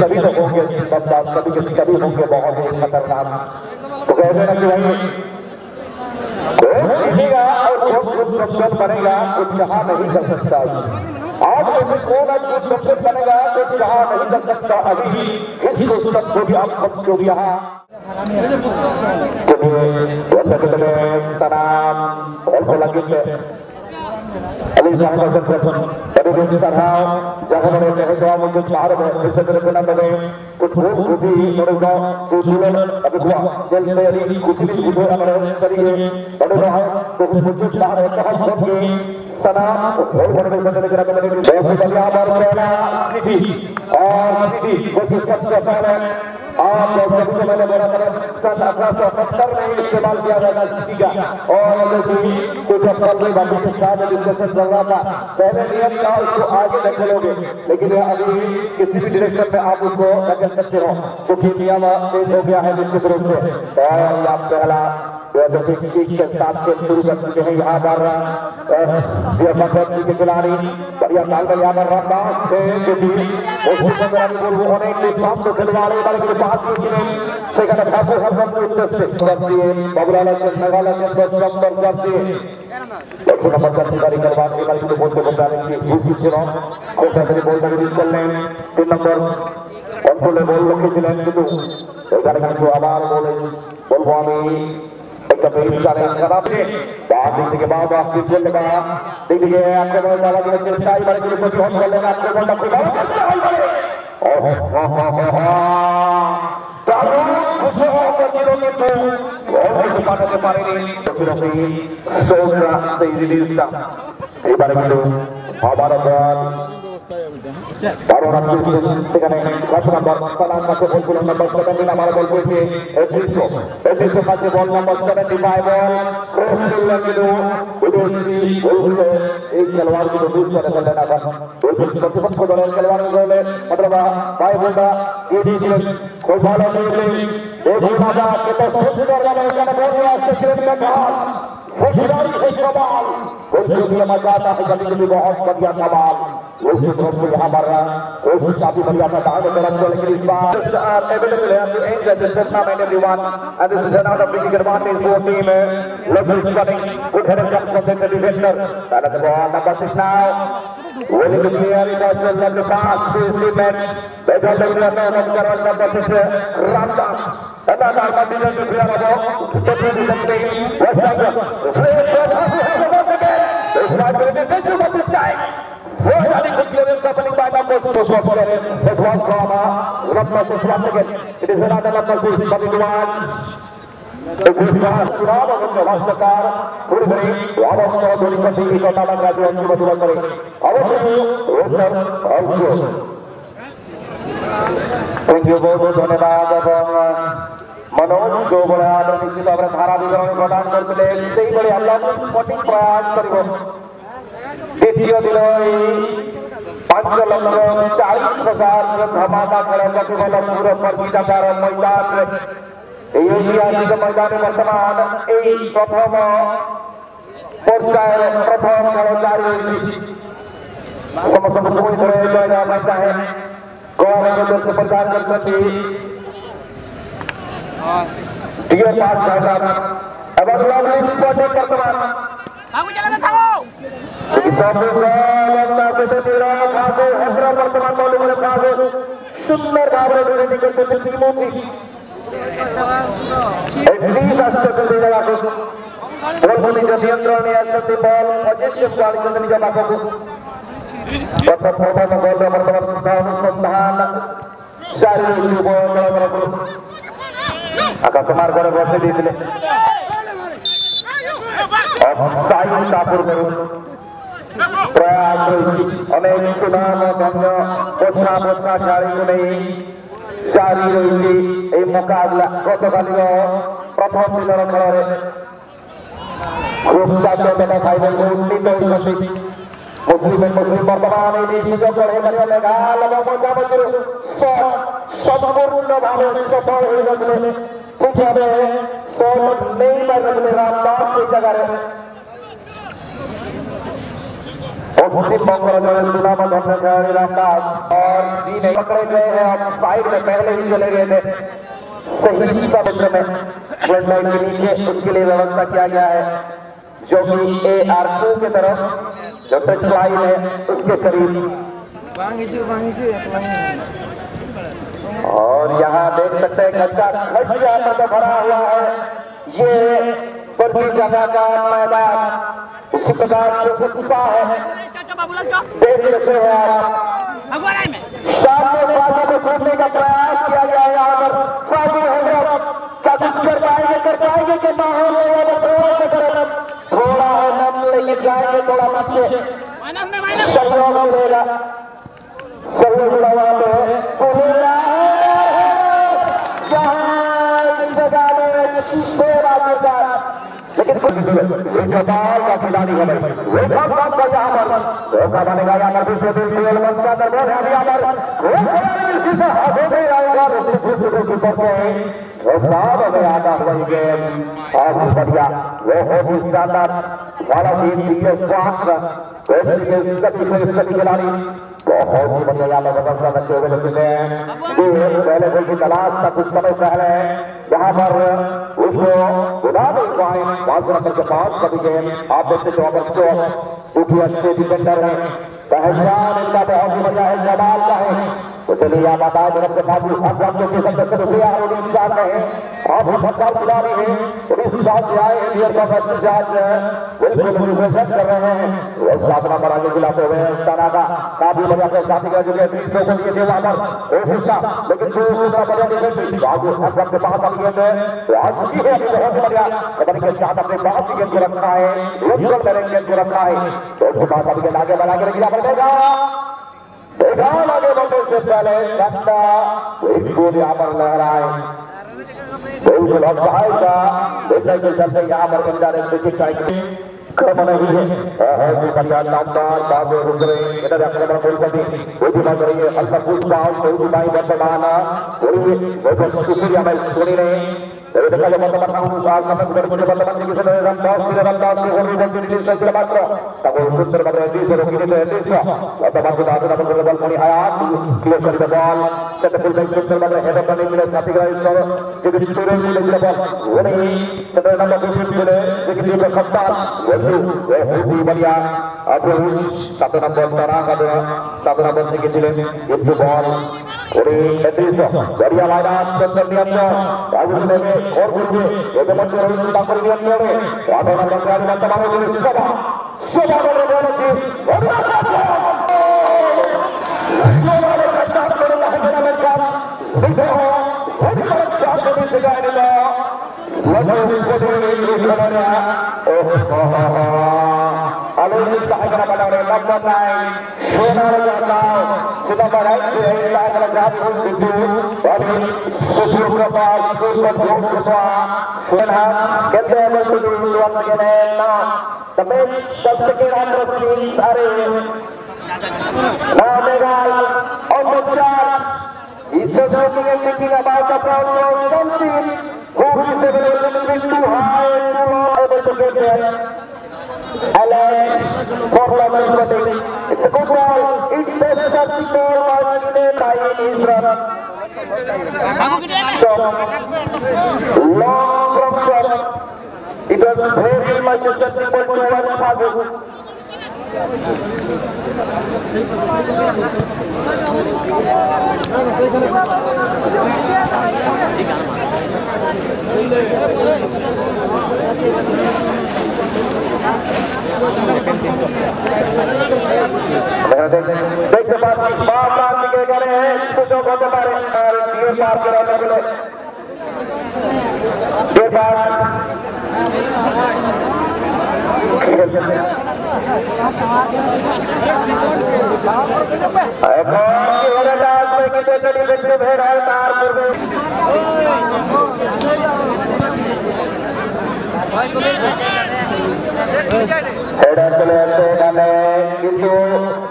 कभी तो होंगे कभी होंगे बहुत ही खतरनाक। तो कहते हैं कि भाई जीतेगा और चल बनेगा कुछ कहा नहीं कर सकता। आप कुछ बनेगा कुछ कहा नहीं कर सकता। अभी को भी आप जो यहाँ सलाम और लगे Ali jangan mereka doa untuk cara bisa terkena pada kutu mereka tujuan tapi gua jadi dari kutu itu amalan dari pada doa kutu cara kaham ke sana और बड़े बड़े तरह के बहुत बढ़िया बार पहला सीधी और सीधी कुछ सबसे पहले आप सबसे पहले बड़ा बड़ा 1870 में इस्तेमाल किया जाता सीधी का और कुछ अपने बाकी के साथ डिस्कशन चल रहा था। पहले नियम था उसको आगे ढकेलोगे लेकिन अभी किसी भी डायरेक्शन में आप उसको ढकेल सकते हो क्योंकि नियम चेंज हो गया है निश्चित रूप से। और आप पहला के साथ से शुरू कर चुके हैं यहाँ पर के खिलाड़ी बढ़िया साल में यहाँ पर रफ्तार से अनेक खिलवाड़ी के पास সেখানে ভাবো ভাবো উদ্দেশ্যে করছিয়ে বাবুরালা से मेघालय के नंबर करছিয়ে দেখো नंबर करছি গাড়ি করবার এবার কিন্তু বলতে বলতে আমি কি খুশি ছিলাম কোথা থেকে বলটা রিলিজ করলেন 3 নম্বর কন্ট্রোলে বল রেখেছিলেন কিন্তু এখানে কিন্তু আবার বলবো আমি একটা বেরিয়ে খারাপ দিক থেকে বাবা পিছনে লাগা দিক থেকে আক্রমণ করার জন্য চেষ্টা এবারে কিন্তু প্রতিহত করলেন আক্রমণটা খুব পাঠাতে পারেনি এবারে কিন্তু আবার बारो रन সেখানে ঘটনা বর্তমান কাছে বল নম্বর 7 আমার বল পেয়েছে এডিসো কাছে বল নম্বর 75 বল ক্রস করলেন কিন্তু উদয়শ্রী এই খেলোয়াড় को दूर করে ফেললেন আবার প্রতিপক্ষ দলের খেলোয়াড় বলে मतलब ভাই বলটা এডিসো খুব ভালো নেই দেখুন দাদা কত সুন্দর ভাবে এখানে বল আসছে ক্রিকেট বল खुशहाली है कमाल कोई भी मजा आता है कभी बहुत बढ़िया कमाल उस तरफ से यहाँ मर रहा कोशिश काफी बढ़िया था दाएं तरफ से लेकिन इस बार available है to end the tournament everyone and this is another big advantage for team Love's running good header comes from the defender and the ball number 6 now winning the clear it was just the pass to his man better than the number 6 Ramdas and that are continuing to clear the ball to the something West Africa it's not going to be too much time Really good clearance happening by number 2. It was from Ramdas once again. It is another number 2 coming towards the good pass. Suraba with the Rashtakar. Good break. One of the Dolika Singh Kotala graduates to Madura Kare. Our team, Rosar, also. Thank you बहुत बहुत धन्यवाद এবং मनोज जो बड़े आदर निश्चित भाव धारा विवरण प्रदान करते से बड़े अल्लाह सठिक प्रयास करिब द्वितीय दिन 5,40,000 धमाका खेल प्रतिफल पूरा प्रतियोगितार मैदान ऐतिहासिक मैदाने वर्तमान प्रथम पर्यायर प्रथम खेल जारी समस्त कोई धरे जाना चाहे गौरव से प्रदान कर सकती टीए पास जाना एवं लवली स्पोर्टिंग वर्तमान भागो चला भागो वर्तमान बॉलिंग में सुंदर भाव आकाश मार कर बसे दिए प्रयास अनेक सुनाम धन्य पोछा पोछा खेल को नहीं जारी रही मुकाबला गतकाल प्रथम दिन खेल खूब चार फाइनल को उन्नीत मुस्लिम वर्तमान सुযোগ मेघालय संपूर्ण भाव सफल हो शॉट नहीं मारने रामदास से जगह है पश्चिम बंगाल में सुना धरने गए रामदास और तीन पकड़े गए हैं और साइड में पहले ही चले गए थे सही समुद्र में फ्रंट लाइन के नीचे उसके लिए व्यवस्था किया गया है जो कि AR2 की तरफ जो टच लाइन है उसके करीब और यहाँ देख सकते हैं कच्चा खच यहाँ पर भरा हुआ है ये बड़ी जगह का मैदान उसी प्रकार से उत्साह है देख सकते हैं आप सामने बाजू में घूमने का प्रयास किया गया है यहाँ पर फाइनल हैंडअप क्या कुछ कर पाएंगे कि माहौल में यहाँ पर थोड़ा है नम लेके जाएंगे थोड़ा पीछे सहयोग मिलेगा सहयोग लगा पूरा लेकिन कुछ कमाल का खिलाड़ी है भाई यहाँ पर बनेगा यहाँ पर दूसरे आधा हुआ गेम बहुत बढ़िया वो भी शानदार वाला खिलाड़ी बहुत ही बढ़िया यहाँ पर पहले गोल की तलाश का कुछ समय पहले यहाँ पर उसको पांच नंबर के पास कभी गेम आप देखते हो क्योंकि अच्छे डिफेंडर है पहचान इनका बहुत ही बढ़िया है जमाल का है तो चलिए आप बताए तरफ से बाजू आप सरकार खिलाड़ी है इस बात से आए कर रहे हैं वो साधना पर आगे खिलाते हुए का काफी बढ़िया के साथी का जो लेकिन के पास आ गए तो आज भी है बहुत बढ़िया कबड्डी के साथ अपने पास ही गेंद को रखा है गेंद को रखा है तो उसके पास अभी आगे बढ़ा के गिरा पड़ेगा आगे बढ़ने से पहले यहाँ पर लहराए बिल्कुल देखने के चलते यहाँ पर बन जा रहे क्रम नहीं है बाबू रुक रहे इधर आक्रमण बोल सकती कोई भी बात रही है अल्फा कुछ बात कोई भी बाई वर्तमान वो शुक्रिया मैं सुनी नहीं देखा जब वर्तमान साल समझ कर मुझे वर्तमान की किसी तरह रामदास की होली बंदी से मात्र तब सुंदर बने 20 रोकी ने 20 वर्तमान से बात ना बल कोनी आया क्लियर कर the ball set full back सुंदर बने हेड करने के लिए साथी का सर जो स्टूडेंट के लिए बॉल वो नहीं सेट नंबर 2 बोले लेकिन ये खत्ता वो बढ़िया अब 7 नंबर तरह का 7 नंबर से किसी ने ये बॉल और 33 बढ़िया वाला सुंदर नियम राजू ने और कुछ ये तो मतलब रोहित ठाकुर ने अपने आधा नंबर का भी तमाम को सभा वाले बोले थी He's just looking and thinking about the problem of something. Who is a little too high and too low able to get there. Alex, it's a good ball. It's the such ball by Israel. Long from shot. It was very much a simple to one target. देखते बात के गए हैं तो बहुत हमारे ये पार कराने के लिए ये बात हेडर चले किंतु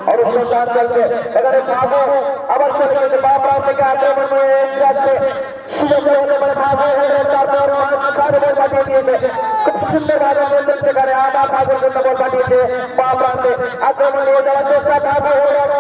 और उसके साथ चलते अगर बाबू अब चलते बाबा के आक्रमण में সুযোগ হলে বলে ভাবে তারপর সাড়ে বল পাঠিয়ে দিয়েছে খুব সুন্দর ভাবে বলতে সেখানে আবার ভাগের জন্য বল পাঠিয়েছে পা প্রান্তে আক্রমণ নিয়ে যাওয়ার চেষ্টা ভাবে হলো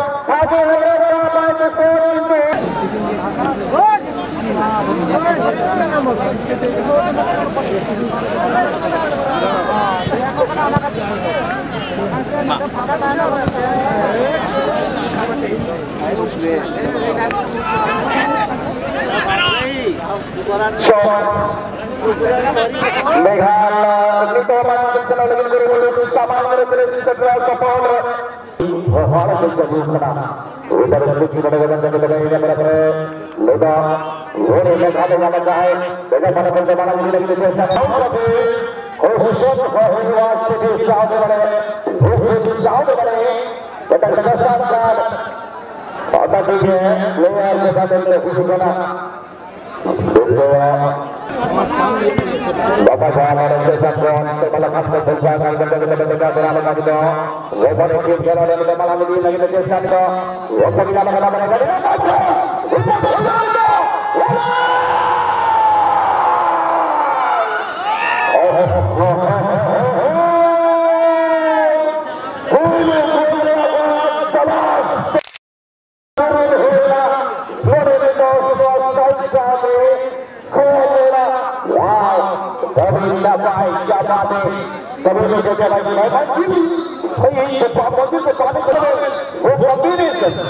Bapak saya ada sesuatu malam apa saja kalau kita berada di situ, lepas itu kalau kita malam ini lagi di situ, lepas kita malam lagi di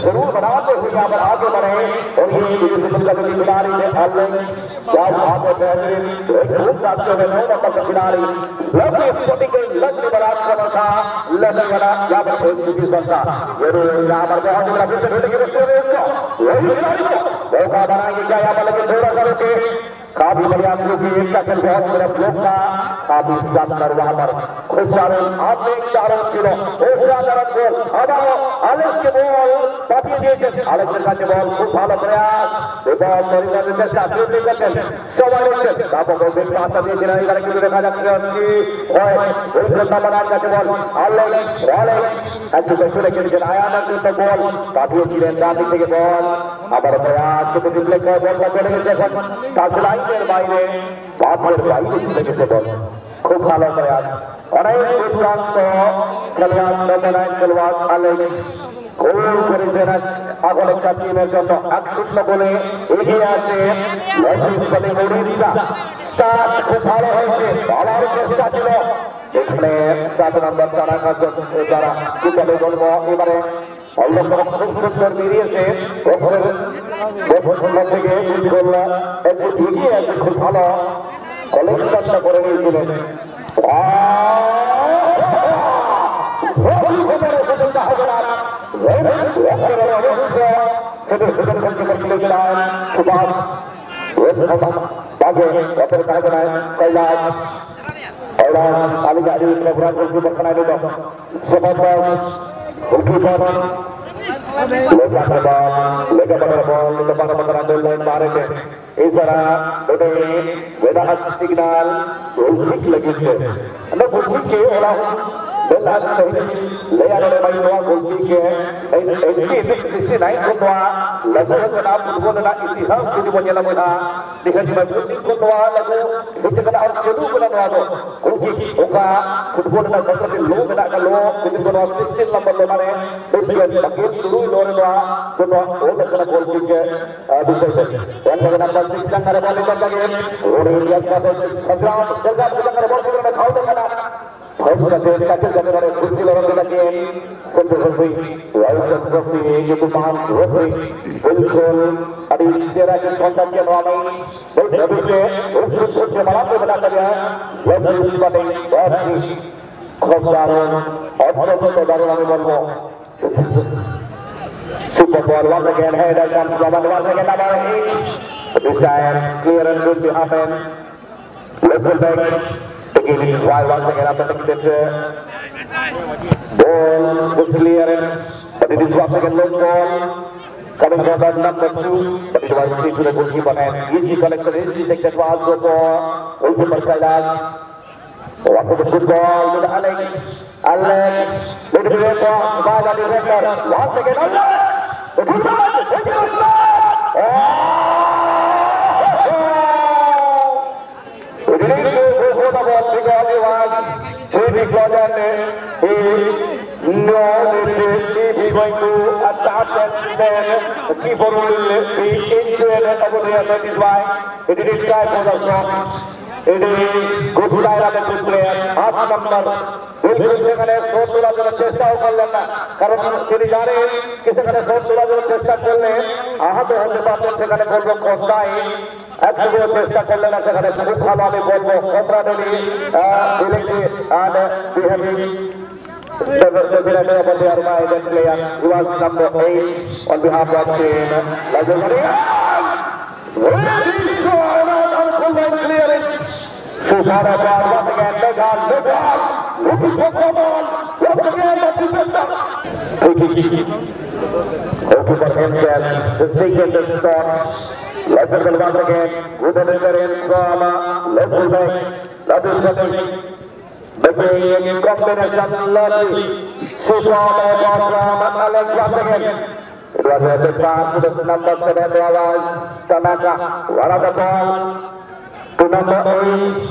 जरूर बनाते हुए यहाँ पर आगे बढ़े और ये खिलाड़ी ने खिलाड़ी लक्ष्य बरात कर था लक्ष्य बना यहाँ पर जरूर यहाँ पर मौका बनाएंगे क्या यहाँ पर लेकिन थोड़ा करोगे काफी बढ़िया बहुत मेरा ब्लॉक था काफी शानदार वहां पर खुद चारों आपने चारों किलो आलेख के बॉल काफी आलेख के बॉल खूब भालो प्रयास খুব ভালো প্রয়াস অনেক দুর্দান্ত খেলোয়াড় আলেক্স গোল করেছেন আগলের টিমের জন্য 1-0 গোলে এগিয়ে আছে স্টার্ট খুব ভালো হয়েছে বলার চেষ্টা ছিল এখানে 7 নম্বর তারা কিভাবে বলবো এবারে অন্যতম খুব সুন্দর বেরিয়েছে থেকে একটু এগিয়ে আছে খুব ভালো কলেকশনটা করে নিয়েছিলেন এছাড়া সিগনাল লেগেছে ওরা লেয়ারের বাইরে গোলকিকে 69 কোটোয়া লাগা ফুটবল না ইতিহাস যদি বলে না মনা দেখেন যে কোটোয়া লাগা এটা করা আর চলু বলা না গোলকি ওকা ফুটবল না সবচেয়ে লো মেনা কা লো যদি কোন 16 নম্বর লো মানে এটা বাকি শুরু লোরে না কোন ও লাগা গোলকিকে বিশেষ ওয়ান নাম্বার 6 কারে বল করতে গিয়ে ওরে ইয়ার কাছে জায়গা করে বল করে খাও তো না खुशी लड़ने लगे बिल्कुल अभी तेरा के कॉन्टेक्ट के नाम से बड़ा को बना दिया खूब दारुण और दारुण আমি বলবো Super ball once again header comes from once again number 8 this time clearance will be happen little back taking it wide once again after taking this ball just clearance but it is once again long ball coming from that number 2 but it was free to the goalkeeper and easy collection easy sector pass for goalkeeper Kailas what a good ball to Alex little bit of ball at the record once again Alex the good ball because he knows if he's going to attack and then the keeper will be into it over there. That is why he didn't try for the shot. It is good player of the good player. Half number. बिल्कुल सेकंडे shot तुला जरा चेष्टा कर लेना कारण তিনি জানে कि সেখানে শট তোলা জন্য চেষ্টা করলে আহত হতে পারবে সেখানে বলবো কোস্টাই একটু চেষ্টা করলে না সেখানে খুব ভালো আমি বলবো কন্ট্রাডেলি ডিলেক্টি and we have the director of the Armada player who was number 8 on behalf of team Lajomaria. Susana ball once again, the ball, looking for ball, once again, hoping for himself, is taking the shot, Lajomaria once again, with the reference from Lajomaria, making combination lovely, Susana from Alex once again. It was a big pass to the number 7, Tanaka, one of the ball. To number 8,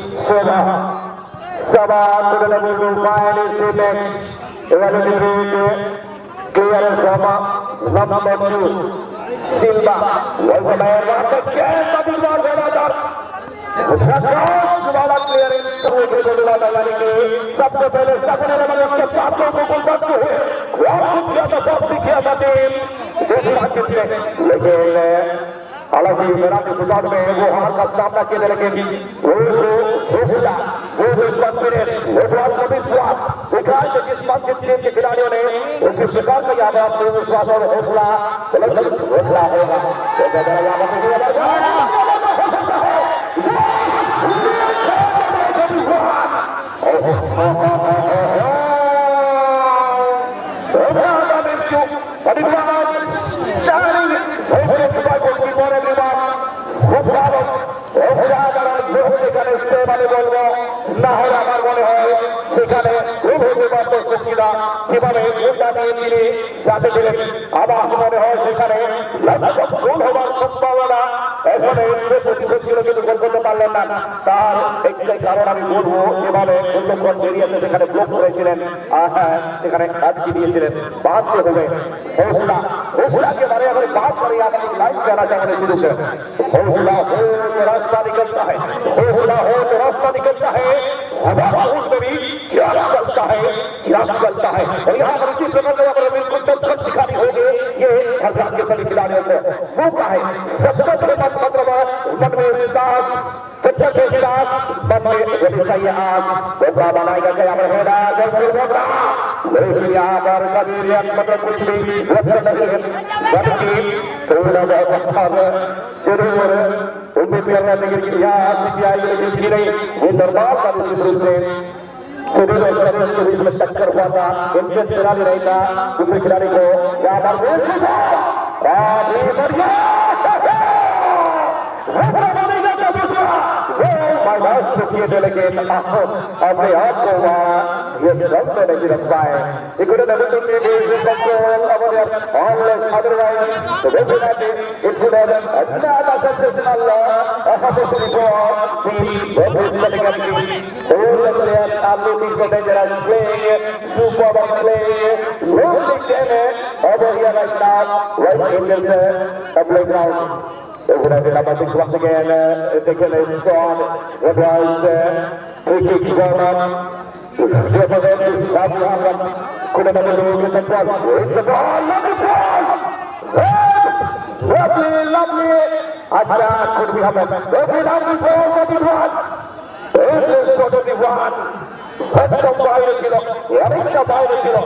Saba to the number 5 is next. Clearance from number 2, Silva. Was the man once again, but it was another. Clearance सबसे पहले सबने number के साथों को गुलबत को है क्या तो बहुत दिखा था टीम लेकिन हालांकि मेरा सुझाव में वो हार का सामना करने लगे वो बहुत विश्वास दिखाया कि किस बात की टीम के खिलाड़ियों ने उसके शिकार किया है अपने विश्वास और हौसला होगा কিভাবে গোলটা নিয়ে তিনি সাথে দিলেন আবার মনে হয় সেখানে গোল হওয়ার সম্ভাবনা এখন প্রতিশোধ ছিল কিন্তু গোল করতে পারলেন না তার একটাই কারণ আমি বলবো যেভাবে গোলরক্ষক বেরিয়েছে সেখানে ব্লক করেছিলেন হ্যাঁ সেখানে আটকে দিয়েছিলেন বাঁধতে হবে हौसला के बारे में बात करें आगे लाइन जाना चाहते शुरू से हौसला हो तो रास्ता निकलता है हौसला हो तो रास्ता निकलता है हमारा उसमें भी चिराग चलता है और यहाँ पर इसी समय में अगर बिल्कुल चमचम दिखानी होगी ये हज़ार के सभी खिलाड़ियों को वो का है सबसे बड़े मतलब मन में विश्वास सच्चा विश्वास मन में होनी चाहिए आज वो बनाएगा क्या पर है ना यहाँ पर कभी मतलब कुछ भी लक्ष्य नहीं है बल्कि थोड़ा बहुत जरूर उम्मीद करना चाहिए कि यहाँ सीपीआई की नहीं ये दरबार का निश्चित रूप से के बीच में टक्कर हुआ था इनके खिलाड़ी नहीं था दूसरे खिलाड़ी को यहाँ पर लेकिन अपने आप को ये रन तो नहीं रख पाए he could have never been able to control over their always otherwise the way that it could have another sensational opportunity for the West all the players are looking so dangerous playing super playing losing game over here right now right in the playground. Number 6 once again taken a strong it was free kick corner couldn't have been the ball it's the ball lovely could be happened lovely ball what it was একদম বাইরে ছিল অনেকটা বাইরে ছিল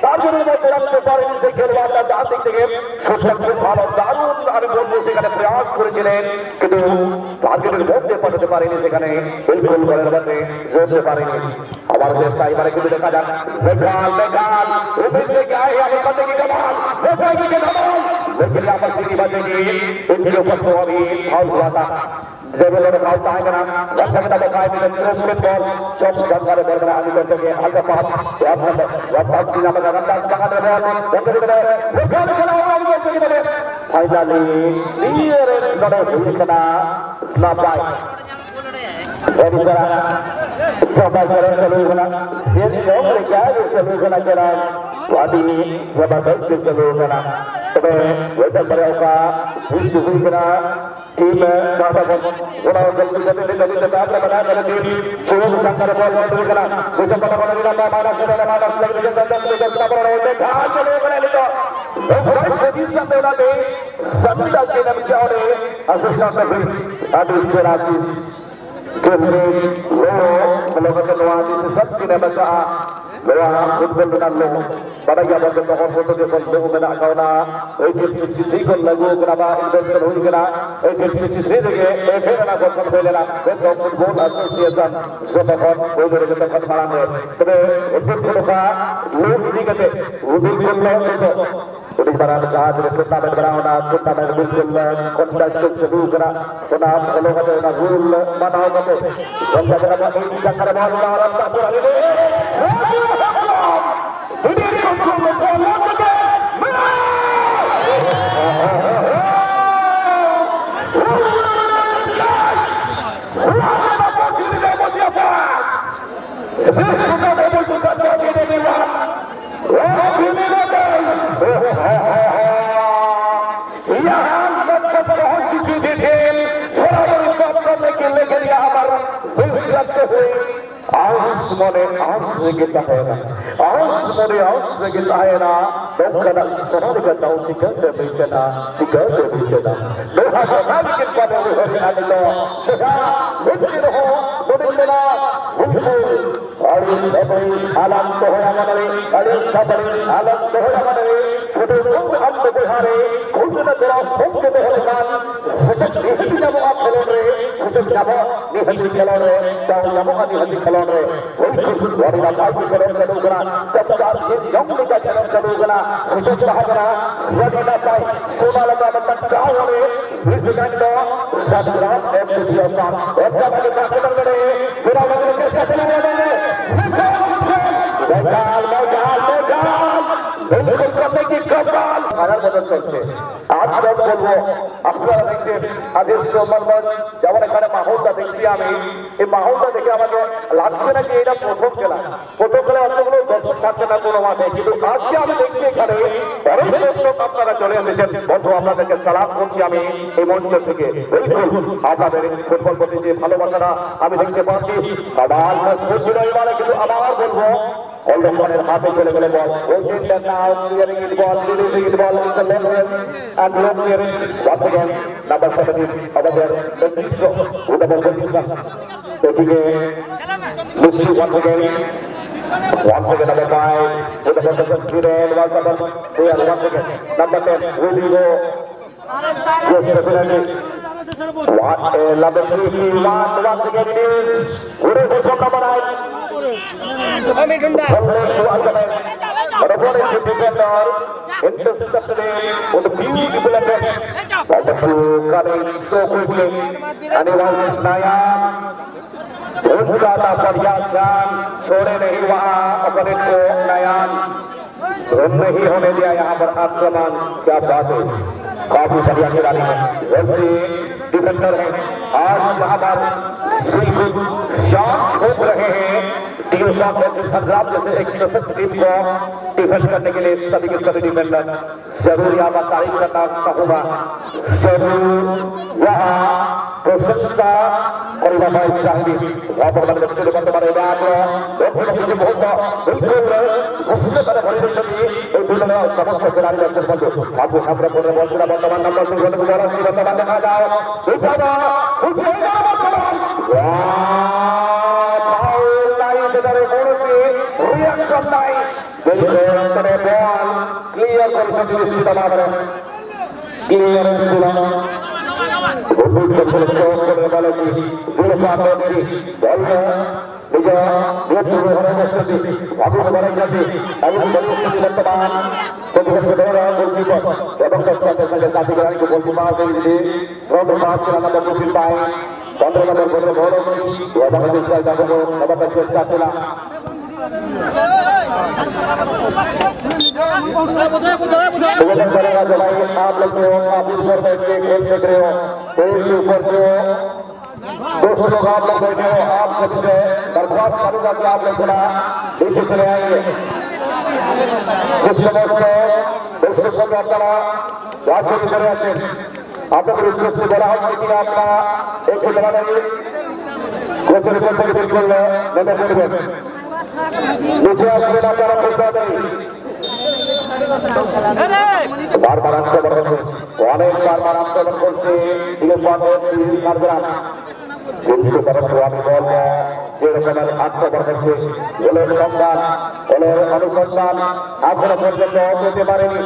তার জন্য রাখতে পারেনি সেই খেলোয়াড়টা ডান দিক থেকে খুব ভালো দারুণ আমি বলবো সেখানে প্রয়াস করেছিলেন কিন্তু টার্গেটের মধ্যে পৌঁছতে পারেনি সেখানে বিলকুল বলের মধ্যে ধরতে পারেনি আবার চেষ্টা এবারে কিন্তু দেখা যাক लेकिन यहाँ पर सीधी बचेगी इनके ऊपर तो अभी फाउल हुआ था जरूर फाउल आएगा ना रखता दिखाई दे स्ट्रोक बॉल चौक जानकारी बढ़ रहा है करते के हल्का पास बहुत सीधा में रखता कहां दे ball finally clear is not a हुई कना snap by Coba jalan seluruhnya, ini dong mereka seluruhnya jalan. Wadi ini sebagai seluruhnya. Tapi kita mereka diskusikan tim kata orang kalau kita dari tempat mana dari tim semua bersama bola seluruhnya. Kita pada bola kita mana sudah lagi kita berada di tengah seluruhnya itu. Orang posisi bola di sebelah kiri bisa oleh asisten aduh gratis. Kemudian melakukan wajib sesat kita baca bahwa football dengan lo pada zaman kita foto di football dengan kauna sisi kon lagu kenapa investor hui kena sisi lagi efek nak kon boleh betul football association sebab kon boleh kita kon malam ni tapi itu kita lo ini kata udah kon itu udah barang jahat kita berberana kita berbuat kontak sesuatu kena kenapa kalau kata nak rule mana kata kalau kata ini cara mana orang tak berani ini kontrol bola kita hera dokter soal kita tahu tiga berbeda doa kita pada hari itu begitu berbeda alam doa mana alam sabar alam doa mana itu हम तो बिहारे खुद न तेरा खुद के बेहसान सच नहीं जब आप खेलो रे सच जब निहत्ती खेलो रे तो जब आप निहत्ती खेलो रे वही और बात की करो चलोगना तब तक ये जंग का चलो चलोगना सच कहागना वही ना पाए सोना लगा बता जाओ रे इस गंडो साधुरा एक दूसरे का एक जगह का खबर करे पूरा मतलब कैसे चलेगा रे আনার মদত করছে আজ সব বলবো আপনারা দেখছেন আদেশ রহমান যেমন এখানে মাহলটা দেখছি আমি এই মাহলটা দেখে আমাকে লাগছে না যে এটা প্রথম খেলা অতগুলো দর্শক থাকছে না কোনো মাঠে কিন্তু আজকে আমি দেখছি এখানে অনেক দর্শক আপনারা চলে এসেছেন বন্ধু আপনাদেরকে সালাম করছি আমি এই মঞ্চ থেকে আপনাদের ফুটবল প্রতি যে ভালোবাসাটা আমি দেখতে পাচ্ছি আবার এবারে কিন্তু আবার বলবো অলরেডি হাতে চলে গেলে বল ওইটা now clearing it ball releasing it ball in the left and long clearing once again number 17 over there with the ball position taking a Lucy once again number 5 with the ball position Kiran once again number 10 Rudy go yes definitely what number 3 once again it is Rudy go number 9 but a ball is defender intercepted with a beautiful effect wonderful coming so quickly and it was Nayan उनका फरियाद जान छोड़े नहीं वहाँ अपने को नयान नहीं होने दिया यहाँ पर आक्रमण क्या बात है काफी बढ़िया खिलाड़ी है वैसे डिफेंडर है आज यहाँ पर बिल्कुल शॉट ठोक रहे हैं टीम शॉट संग्राम जैसे एक सशक्त टीम को डिफेंड करने के लिए सभी के सभी डिफेंडर जरूर यहाँ पर तारीफ करना चाहूँगा जरूर यहाँ प्रशंसा और वहाँ चाहिए वहाँ पर मैंने बच्चे लोग तुम्हारे बात मुझे बहुत बिल्कुल उससे बड़े बड़े चाहिए एक दूसरे में समस्त खिलाड़ी बच्चे बंदो आपको खबर बोल रहे बहुत वर्तमान नंबर से बोलने द्वारा की वर्तमान देखा जाए आप लोग दोस्तों लोग आप लोग बैठे हो, आप सबसे दरख्वास्त करूंगा कि आप लोग थोड़ा नीचे चले आएंगे। कुछ लोगों को दोस्तों सब আপনারা যাচ্ছে করে আছেন, আপনাদের উদ্দেশ্যে বলা হচ্ছে কিনা আপনারা একটু দাঁড়ান, কোচের উপর থেকে বের করলে নেমে পড়বেন, নিচে আসবেন আপনারা, পৌঁছা দেন। বারবার আক্রমণ করছে, অনেক বারবার আক্রমণ করছে কিন্তু আমি বলবো যে রকমের আক্রমণ হচ্ছে, গোলের সন্ধান, গোলের অনুসন্ধান এখনো পর্যন্ত হতে পারেনি।